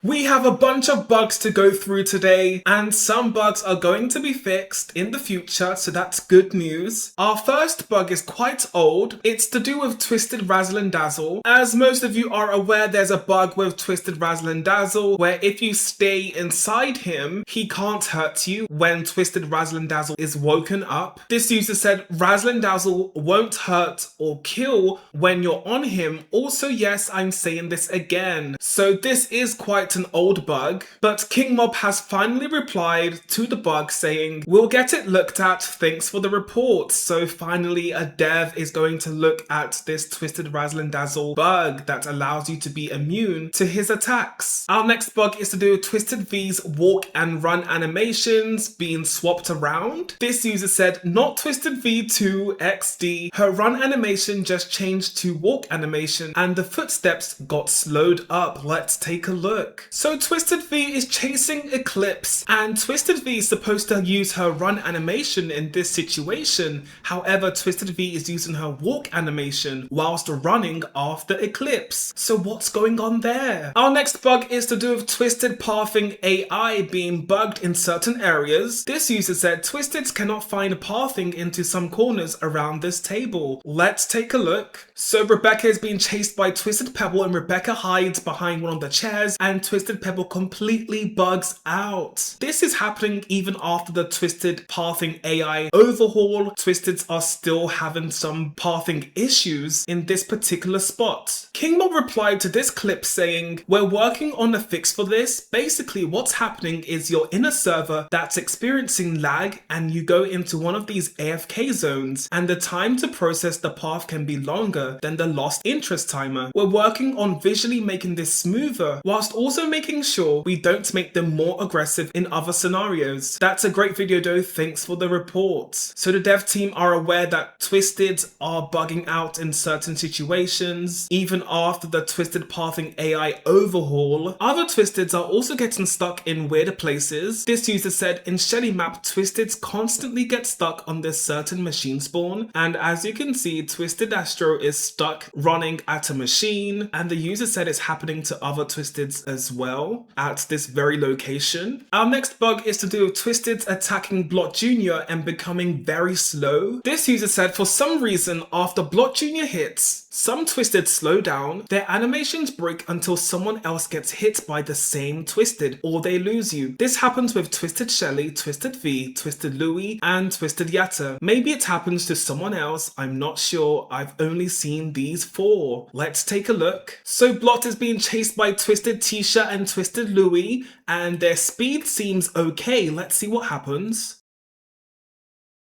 We have a bunch of bugs to go through today, and some bugs are going to be fixed in the future, so that's good news. Our first bug is quite old. It's to do with Twisted Razzle and Dazzle. As most of you are aware, there's a bug with Twisted Razzle and Dazzle where if you stay inside him, he can't hurt you when Twisted Razzle and Dazzle is woken up. This user said Razzle and Dazzle won't hurt or kill when you're on him. Also, yes, I'm saying this again. So this is quite an old bug, but King Mob has finally replied to the bug saying, we'll get it looked at, thanks for the report. So finally a dev is going to look at this Twisted Razzle and Dazzle bug that allows you to be immune to his attacks. Our next bug is to do with Twisted V's walk and run animations being swapped around. This user said, not Twisted V2 XD, her run animation just changed to walk animation and the footsteps got slowed up. Let's take a look. So Twisted V is chasing Eclipse, and Twisted V is supposed to use her run animation in this situation. However, Twisted V is using her walk animation whilst running after Eclipse. So what's going on there? Our next bug is to do with Twisted Pathing AI being bugged in certain areas. This user said Twisteds cannot find pathing into some corners around this table. Let's take a look. So Rebecca is being chased by Twisted Pebble and Rebecca hides behind one of the chairs and Twisted Pebble completely bugs out. This is happening even after the Twisted Pathing AI overhaul. Twisteds are still having some pathing issues in this particular spot. King Mob replied to this clip saying, we're working on a fix for this. Basically what's happening is you're in a server that's experiencing lag and you go into one of these AFK zones and the time to process the path can be longer than the lost interest timer. We're working on visually making this smoother whilst also making sure we don't make them more aggressive in other scenarios. That's a great video though, thanks for the report. So the dev team are aware that Twisteds are bugging out in certain situations, even after the Twisted Pathing AI overhaul. Other Twisteds are also getting stuck in weirder places. This user said in Shelly map, Twisteds constantly get stuck on this certain machine spawn, and as you can see, Twisted Astro is stuck running at a machine, and the user said it's happening to other Twisteds as well at this very location. Our next bug is to do with Twisteds attacking Blot Jr. and becoming very slow. This user said for some reason after Blot Jr. hits, some Twisteds slow down, their animations break until someone else gets hit by the same Twisted or they lose you. This happens with Twisted Shelly, Twisted V, Twisted Louie and Twisted Yatta. Maybe it happens to someone else, I'm not sure, I've only seen these 4. Let's take a look. So Blot is being chased by Twisted Tisha and Twisted Louie and their speed seems okay. Let's see what happens.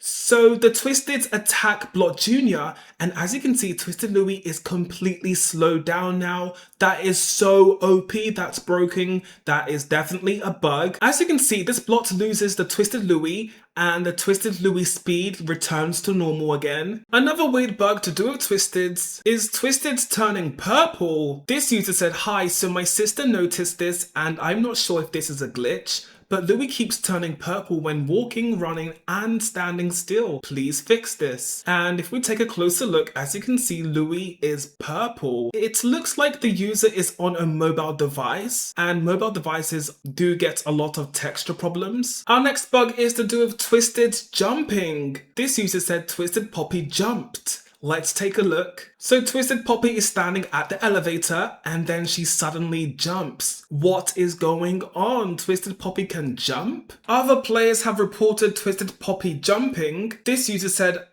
So the Twisteds attack Blot Jr. and as you can see, Twisted Louie is completely slowed down now. That is so OP, that's broken. That is definitely a bug. As you can see, this Blot loses the Twisted Louie and the Twisted Louie speed returns to normal again. Another weird bug to do with Twisteds is Twisteds turning purple. This user said, hi, so my sister noticed this and I'm not sure if this is a glitch, but Louie keeps turning purple when walking, running and standing still. Please fix this. And if we take a closer look, as you can see, Louie is purple. It looks like the user is on a mobile device and mobile devices do get a lot of texture problems. Our next bug is to do with Twisted jumping. This user said Twisted Poppy jumped. Let's take a look. So Twisted Poppy is standing at the elevator and then she suddenly jumps. What is going on? Twisted Poppy can jump? Other players have reported Twisted Poppy jumping. This user said,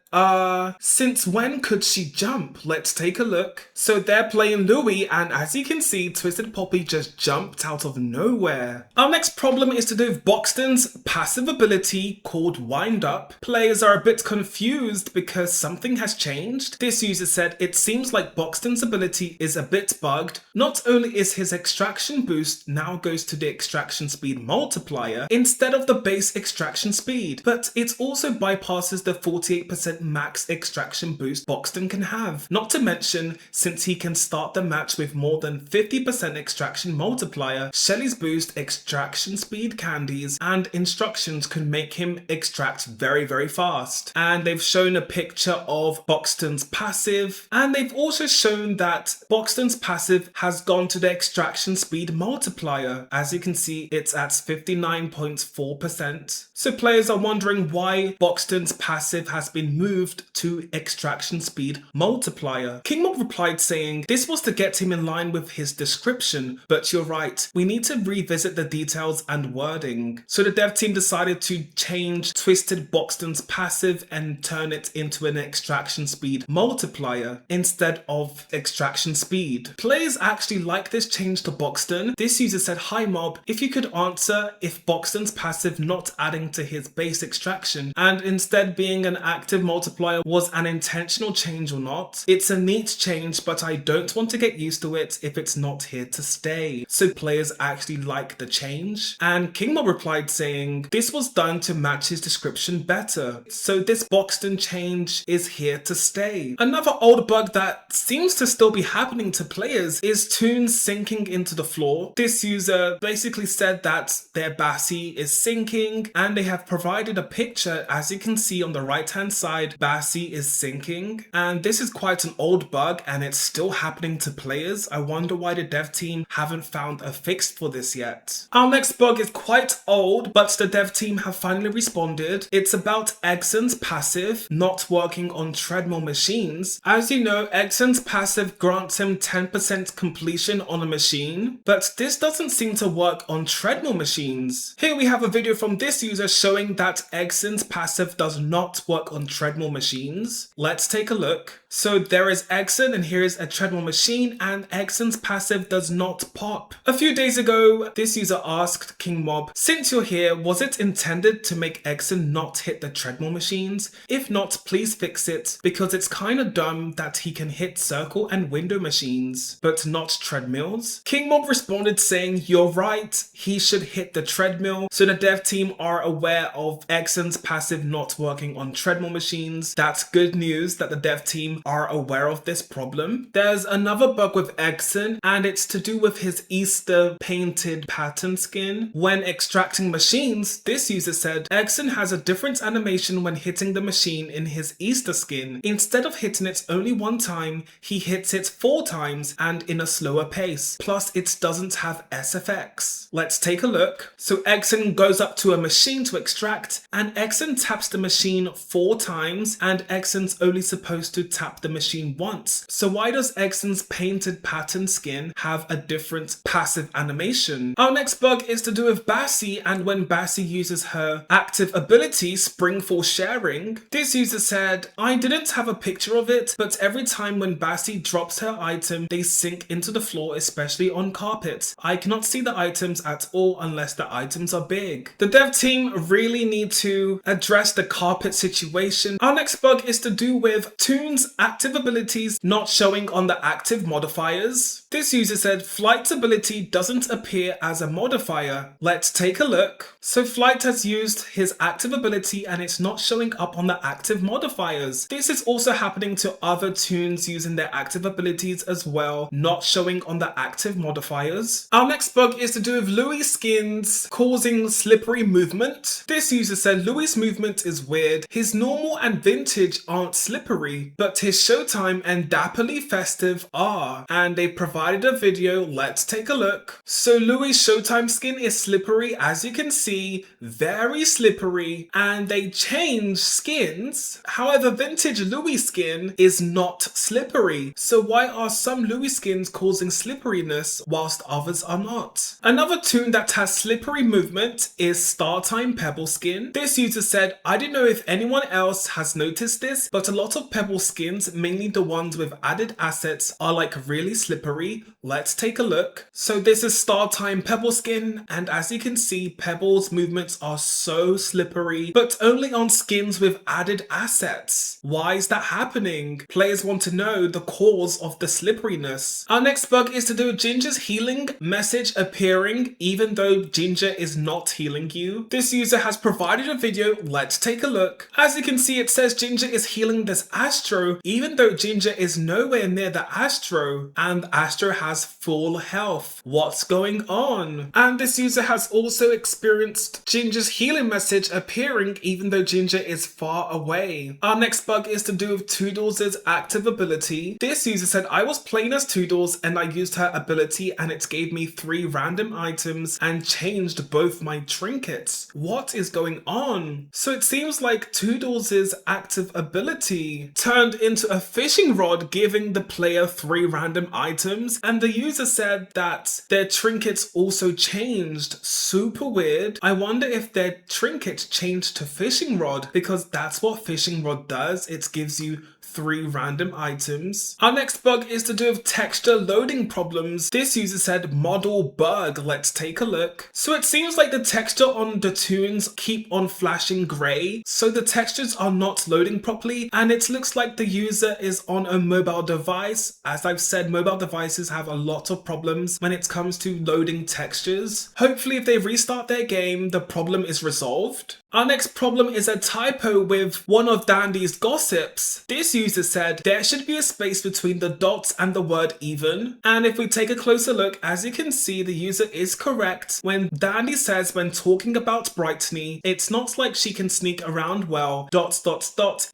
since when could she jump? Let's take a look. So they're playing Louie and as you can see, Twisted Poppy just jumped out of nowhere. Our next problem is to do with Boxton's passive ability called Wind Up. Players are a bit confused because something has changed. This user said it seems like Boxton's ability is a bit bugged. Not only is his extraction boost now goes to the extraction speed multiplier instead of the base extraction speed, but it also bypasses the 48% max extraction boost Boxten can have. Not to mention, since he can start the match with more than 50% extraction multiplier, Shelly's boost extraction speed candies and instructions could make him extract very fast. And they've shown a picture of Boxton's passive, and they've also shown that Boxton's passive has gone to the extraction speed multiplier. As you can see, it's at 59.4%. So players are wondering why Boxton's passive has been moved to extraction speed multiplier. KingMob replied saying, this was to get him in line with his description, but you're right, we need to revisit the details and wording. So the dev team decided to change Twisted Boxton's passive and turn it into an extraction speed multiplier instead of extraction speed. Players actually like this change to Boxton. This user said, hi mob, if you could answer if Boxton's passive not adding to his base extraction and instead being an active multiplier was an intentional change or not. It's a neat change, but I don't want to get used to it if it's not here to stay. So players actually like the change. And KingMob replied saying, this was done to match his description better. So this Boxton change is here to stay. Another old bug that seems to still be happening to players is tunes sinking into the floor. This user basically said that their Bassi is sinking, and they have provided a picture. As you can see on the right hand side, Bassi is sinking, and this is quite an old bug and it's still happening to players. I wonder why the dev team haven't found a fix for this yet. Our next bug is quite old, but the dev team have finally responded. It's about Egson's passive not working on treadmill machines. As you know, Egson's passive grants him 10% completion on a machine, but this doesn't seem to work on treadmill machines. Here we have a video from this user showing that Egson's passive does not work on treadmill machines. Let's take a look. So there is Egson and here is a treadmill machine, and Egson's passive does not pop. A few days ago, this user asked KingMob, since you're here, was it intended to make Egson not hit the treadmill machines? If not, please fix it, because it's kinda dumb that he can hit circle and window machines, but not treadmills. KingMob responded saying, you're right, he should hit the treadmill. So the dev team are aware of Egson's passive not working on treadmill machines. That's good news that the dev team are aware of this problem. There's another bug with Egson, and it's to do with his Easter painted pattern skin. When extracting machines, this user said, Egson has a different animation when hitting the machine in his Easter skin. Instead of hitting it only one time, he hits it 4 times and in a slower pace. Plus, it doesn't have SFX. Let's take a look. So Egson goes up to a machine to extract, and Egson taps the machine 4 times, and Egson's only supposed to tap the machine once. So why does Egson's painted pattern skin have a different passive animation? Our next bug is to do with Bassi, and when Bassi uses her active ability, Springfall Sharing. This user said, I didn't have a picture of it, but every time when Bassi drops her item, they sink into the floor, especially on carpet. I cannot see the items at all unless the items are big. The dev team really need to address the carpet situation. Our next bug is to do with Toon's active abilities not showing on the active modifiers. This user said Flight's ability doesn't appear as a modifier. Let's take a look. So Flight has used his active ability and it's not showing up on the active modifiers. This is also happening to other Toons using their active abilities as well, not showing on the active modifiers. Our next bug is to do with Louis skins causing slippery movement. This user said Louis' movement is weird. His normal and vintage aren't slippery, but his Showtime and Dapperly Festive are, and they provided a video. Let's take a look. So Louis' Showtime skin is slippery, as you can see, very slippery, and they changed skins. However, vintage Louis skin is not slippery. So why are some Louis skins causing slipperiness whilst others are not? Another toon that has slippery movement is Startime Pebble skin. This user said, I don't know if anyone else has noticed this, but a lot of Pebble skins, mainly the ones with added assets, are like really slippery. Let's take a look. So this is Startime Pebble skin, and as you can see, Pebble's movements are so slippery, but only on skins with added assets. Why is that happening? Players want to know the cause of the slipperiness. Our next bug is to do with Ginger's healing message appearing even though Ginger is not healing you. This user has provided a video. Let's take a look. As you can see, it says Ginger is healing this Astro even though Ginger is nowhere near the Astro and Astro has full health. What's going on? And this user has also experienced Ginger's healing message appearing even though Ginger is far away. Our next bug is to do with Toodles' active ability. This user said, I was playing as Toodles and I used her ability and it gave me 3 random items and changed both my trinkets. What is going on? So it seems like Toodles' active ability turned into a fishing rod, giving the player 3 random items, and the user said that their trinkets also changed. Super weird. I wonder if their trinket changed to fishing rod, because that's what fishing rod does. It gives you 3 random items. Our next bug is to do with texture loading problems. This user said model bug. Let's take a look. So it seems like the texture on the toons keep on flashing grey, so the textures are not loading properly, and it looks like the user is on a mobile device. As I've said, mobile devices have a lot of problems when it comes to loading textures. Hopefully if they restart their game, the problem is resolved. Our next problem is a typo with one of Dandy's gossips. This user said there should be a space between the dots and the word even. And if we take a closer look, as you can see, the user is correct when Dandy says when talking about Brightney, it's not like she can sneak around well, ...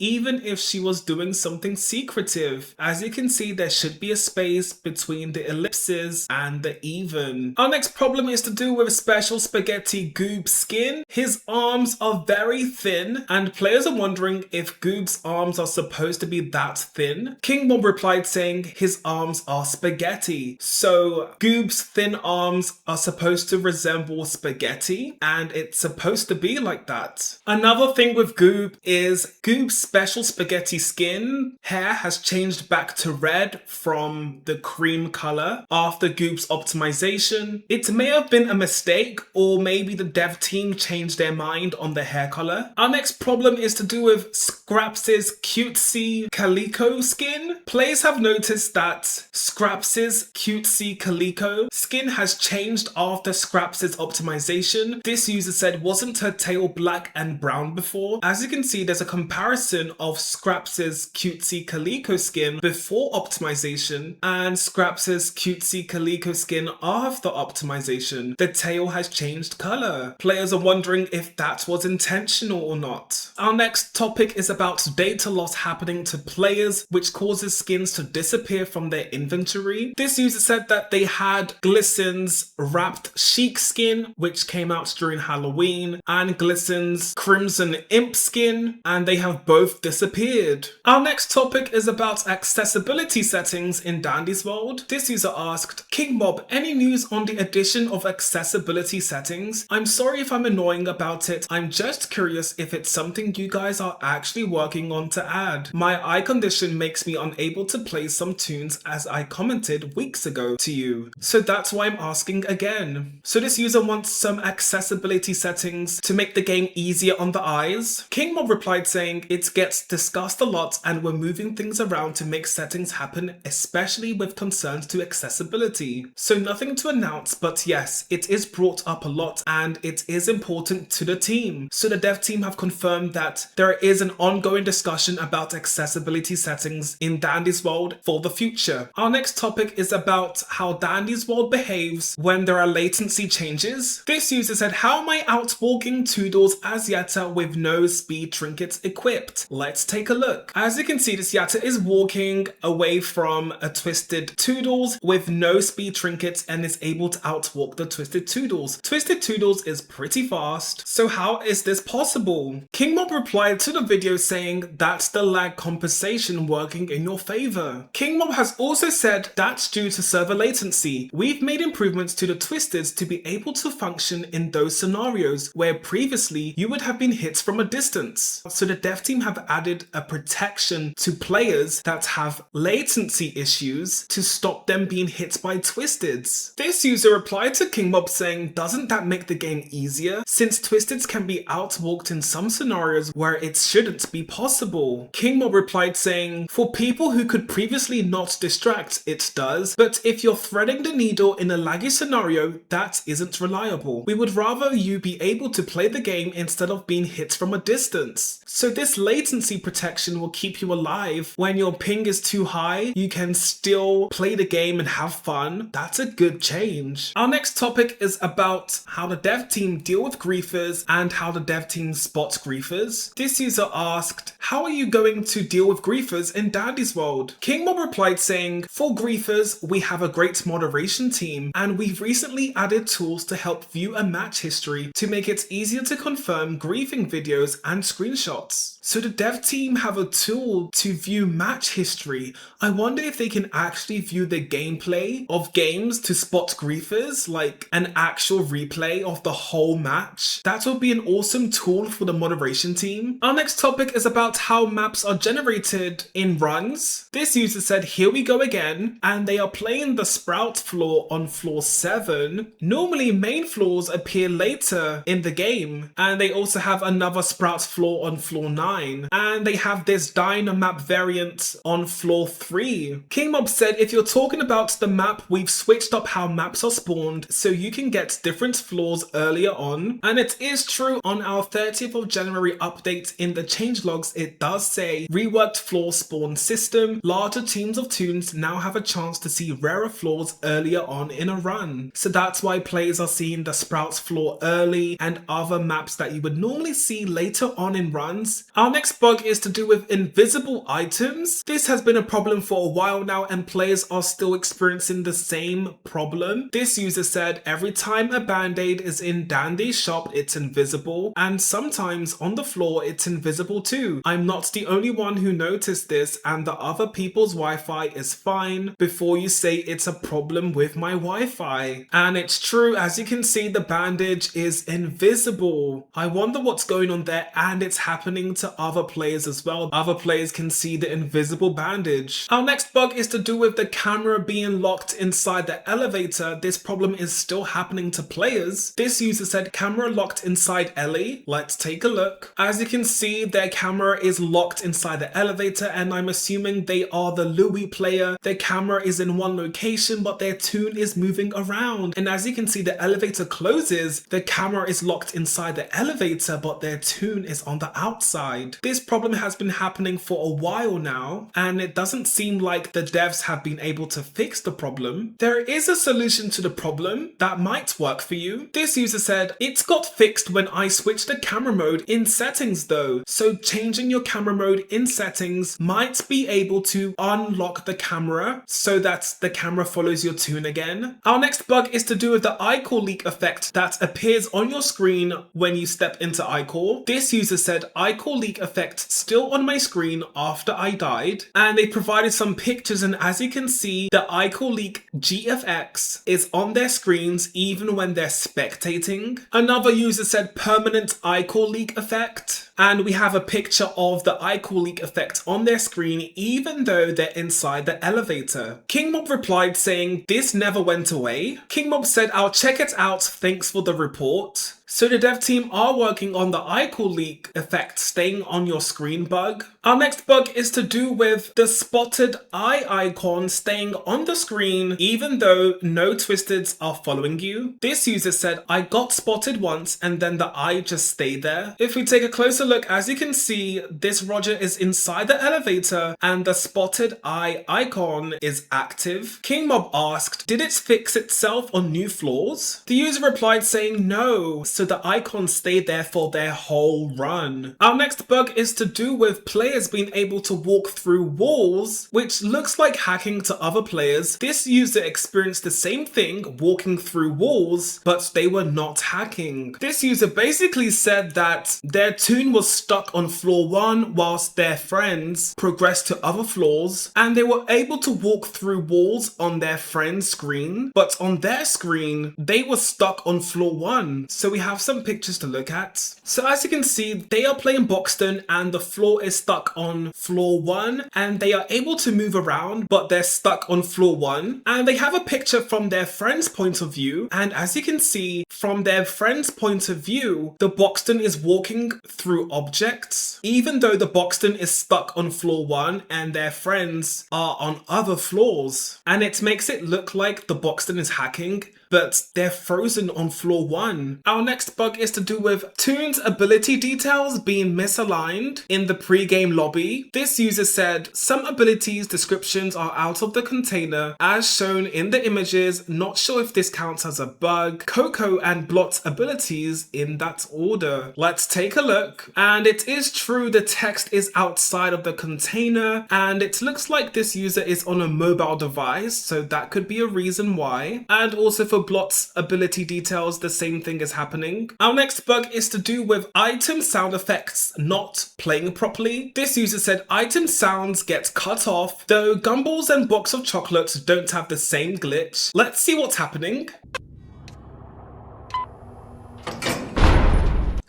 even if she was doing something secretive. As you can see, there should be a space between the ellipses and the even. Our next problem is to do with Special Spaghetti Goob skin. His arms are very thin, and players are wondering if Goob's arms are supposed to be that thin. King Mob replied saying his arms are spaghetti. So Goob's thin arms are supposed to resemble spaghetti, and it's supposed to be like that. Another thing with Goob is Goob's special spaghetti skin hair has changed back to red from the cream color after Goob's optimization. It may have been a mistake, or maybe the dev team changed their mind on the hair color. Our next problem is to do with Scraps' cutesy calico skin. Players have noticed that Scraps' cutesy calico skin has changed after Scraps' optimization. This user said, wasn't her tail black and brown before? As you can see, there's a comparison of Scraps' cutesy calico skin before optimization and Scraps' cutesy calico skin after optimization. The tail has changed color. Players are wondering if that was intentional or not. Our next topic is about data loss happening to players, which causes skins to disappear from their inventory. This user said that they had Glisten's Wrapped Chic skin, which came out during Halloween, and Glisten's Crimson Imp skin, and they have both disappeared. Our next topic is about accessibility settings in Dandy's World. This user asked, King Mob, any news on the addition of accessibility settings? I'm sorry if I'm annoying about it. I'm just curious if it's something you guys are actually working on to add. My eye condition makes me unable to play some tunes as I commented weeks ago to you. So that's why I'm asking again. So this user wants some accessibility settings to make the game easier on the eyes. King Mob replied saying it gets discussed a lot and we're moving things around to make settings happen, especially with concerns to accessibility. So nothing to announce, but yes, it is brought up a lot and it is important to the team. So the dev team have confirmed that there is an ongoing discussion about accessibility settings in Dandy's World for the future. Our next topic is about how Dandy's World behaves when there are latency changes. This user said, how am I outwalking Toodles as Yatta with no speed trinkets equipped? Let's take a look. As you can see, this Yatta is walking away from a twisted Toodles with no speed trinkets and is able to outwalk the twisted Toodles. Twisted Toodles is pretty fast, so how is this possible? King Mob replied to the video saying that's the lag compensation working in your favor. King Mob has also said that's due to server latency. We've made improvements to the Twisteds to be able to function in those scenarios where previously you would have been hit from a distance. So the dev team have added a protection to players that have latency issues to stop them being hit by Twisteds. This user replied to King Mob saying, doesn't that make the game easier since Twisteds can be be outwalked in some scenarios where it shouldn't be possible. KingMob replied saying, for people who could previously not distract, it does, but if you're threading the needle in a laggy scenario, that isn't reliable. We would rather you be able to play the game instead of being hit from a distance. So this latency protection will keep you alive. When your ping is too high, you can still play the game and have fun. That's a good change. Our next topic is about how the dev team deal with griefers and how the dev team spots griefers. This user asked, how are you going to deal with griefers in Dandy's world? KingMob replied saying, for griefers, we have a great moderation team and we've recently added tools to help view a match history to make it easier to confirm griefing videos and screenshots. So the dev team have a tool to view match history. I wonder if they can actually view the gameplay of games to spot griefers, like an actual replay of the whole match. That would be an awesome tool for the moderation team. Our next topic is about how maps are generated in runs. This user said, here we go again, and they are playing the Sprout floor on floor 7. Normally main floors appear later in the game, and they also have another Sprout floor on floor 9. And they have this Dino map variant on floor 3. KingMob said, if you're talking about the map, we've switched up how maps are spawned so you can get different floors earlier on. And it is true, on our 30th of January update in the changelogs, it does say reworked floor spawn system. Larger teams of toons now have a chance to see rarer floors earlier on in a run. So that's why players are seeing the Sprouts floor early and other maps that you would normally see later on in runs. Our next bug is to do with invisible items. This has been a problem for a while now and players are still experiencing the same problem. This user said, every time a band-aid is in Dandy's shop, it's invisible, and sometimes on the floor it's invisible too. I'm not the only one who noticed this, and the other people's Wi-Fi is fine before you say it's a problem with my Wi-Fi. And it's true, as you can see, the bandage is invisible. I wonder what's going on there, and it's happening to other players as well. Other players can see the invisible bandage. Our next bug is to do with the camera being locked inside the elevator. This problem is still happening to players. This user said, camera locked inside Ellie. Let's take a look. As you can see, their camera is locked inside the elevator, and I'm assuming they are the Louis player. Their camera is in one location, but their toon is moving around. And as you can see, the elevator closes, the camera is locked inside the elevator, but their toon is on the outside. This problem has been happening for a while now, and it doesn't seem like the devs have been able to fix the problem. There is a solution to the problem that might work for you. This user said, it's got fixed when I switched the camera mode in settings though. So changing your camera mode in settings might be able to unlock the camera so that the camera follows your toon again. Our next bug is to do with the Ichor leak effect that appears on your screen when you step into Ichor. This user said, Ichor leak effect still on my screen after I died, and they provided some pictures, and as you can see, the Ichor leak GFX is on their screens even when they're spectating. Another user said permanent Ichor leak effect, and we have a picture of the Ichor leak effect on their screen even though they're inside the elevator. KingMob replied saying, this never went away. KingMob said, I'll check it out, thanks for the report. So the dev team are working on the Ichor leak effect staying on your screen bug. Our next bug is to do with the spotted eye icon staying on the screen even though no twisteds are following you. This user said, I got spotted once and then the eye just stayed there. If we take a closer look, as you can see, this Roger is inside the elevator and the spotted eye icon is active. KingMob asked, did it fix itself on new floors? The user replied saying no. So the icons stayed there for their whole run. Our next bug is to do with players being able to walk through walls, which looks like hacking to other players. This user experienced the same thing walking through walls, but they were not hacking. This user basically said that their toon was stuck on floor 1 whilst their friends progressed to other floors, and they were able to walk through walls on their friend's screen, but on their screen, they were stuck on floor 1. So we have some pictures to look at. So as you can see, they are playing Boxton and the floor is stuck on floor 1 and they are able to move around, but they're stuck on floor 1. And they have a picture from their friend's point of view. And as you can see, from their friend's point of view, the Boxton is walking through objects, even though the Boxton is stuck on floor 1 and their friends are on other floors. And it makes it look like the Boxton is hacking, but they're frozen on floor 1. Our next bug is to do with Toon's ability details being misaligned in the pre-game lobby. This user said, some abilities descriptions are out of the container as shown in the images, not sure if this counts as a bug. Coco and Blot abilities in that order. Let's take a look. And it is true the text is outside of the container and it looks like this user is on a mobile device, so that could be a reason why. And also for Blot's ability details, the same thing is happening. Our next bug is to do with item sound effects not playing properly. This user said item sounds get cut off, though Gumballs and Box of Chocolates don't have the same glitch. Let's see what's happening.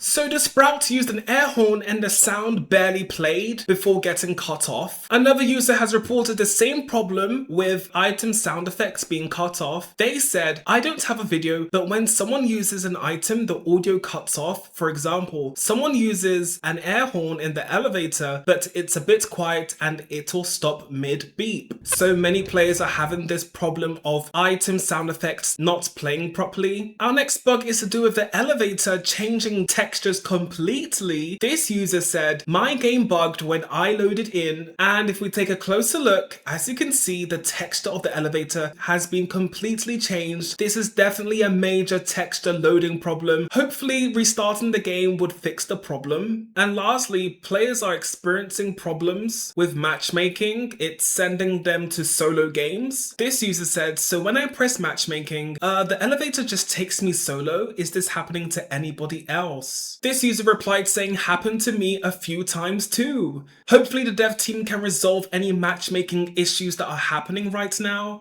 So the Sprout used an air horn and the sound barely played before getting cut off. Another user has reported the same problem with item sound effects being cut off. They said, I don't have a video, but when someone uses an item, the audio cuts off. For example, someone uses an air horn in the elevator, but it's a bit quiet and it'll stop mid-beep. So many players are having this problem of item sound effects not playing properly. Our next bug is to do with the elevator changing textures completely. This user said, my game bugged when I loaded in, and if we take a closer look, as you can see, the texture of the elevator has been completely changed. This is definitely a major texture loading problem. Hopefully restarting the game would fix the problem. And lastly, players are experiencing problems with matchmaking. It's sending them to solo games. This user said, so when I press matchmaking, the elevator just takes me solo. Is this happening to anybody else? This user replied saying, happened to me a few times too. Hopefully the dev team can resolve any matchmaking issues that are happening right now.